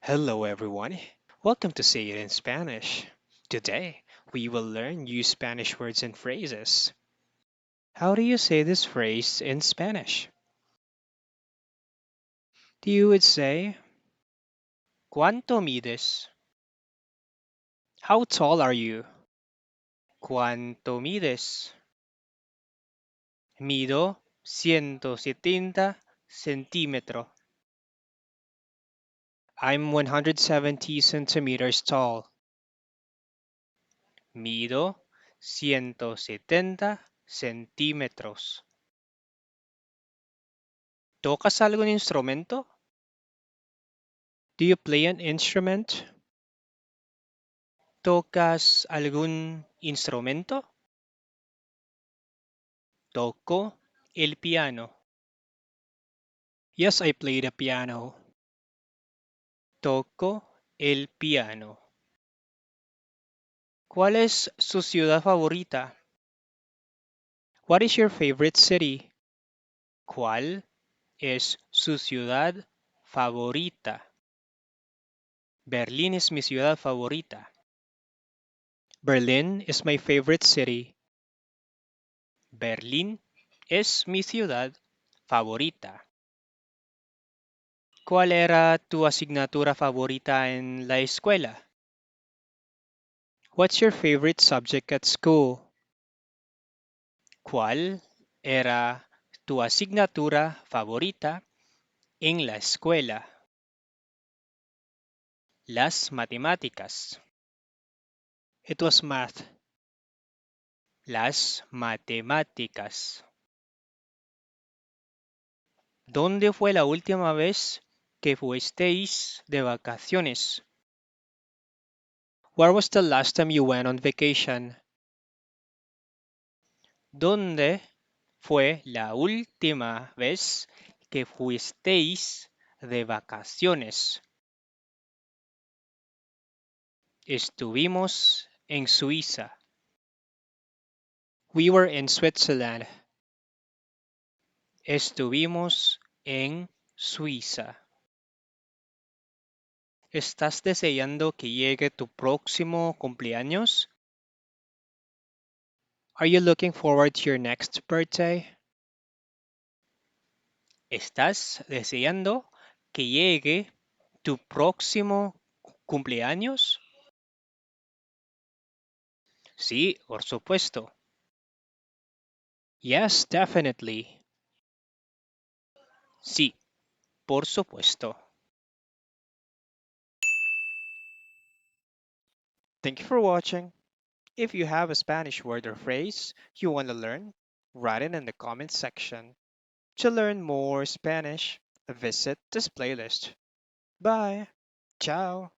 Hello, everyone. Welcome to Say It in Spanish. Today, we will learn new Spanish words and phrases. How do you say this phrase in Spanish? You would say, ¿Cuánto mides? How tall are you? ¿Cuánto mides? Mido 170 centímetros. I'm 170 centimeters tall. Mido 170 centímetros. ¿Tocas algún instrumento? Do you play an instrument? ¿Tocas algún instrumento? Toco el piano. Yes, I play the piano. Toco el piano. ¿Cuál es su ciudad favorita? What is your favorite city? ¿Cuál es su ciudad favorita? Berlín es mi ciudad favorita. Berlin is my favorite city. Berlín es mi ciudad favorita. ¿Cuál era tu asignatura favorita en la escuela? What's your favorite subject at school? ¿Cuál era tu asignatura favorita en la escuela? Las matemáticas. It was math. Las matemáticas. ¿Dónde fue la última vez que fuisteis de vacaciones? Where was the last time you went on vacation? ¿Dónde fue la última vez que fuisteis de vacaciones? Estuvimos en Suiza. We were in Switzerland. Estuvimos en Suiza. ¿Estás deseando que llegue tu próximo cumpleaños? Are you looking forward to your next birthday? ¿Estás deseando que llegue tu próximo cumpleaños? Sí, por supuesto. Yes, definitely. Sí, por supuesto. Thank you for watching. If you have a Spanish word or phrase you want to learn, write it in the comments section. To learn more Spanish, visit this playlist. Bye. Ciao.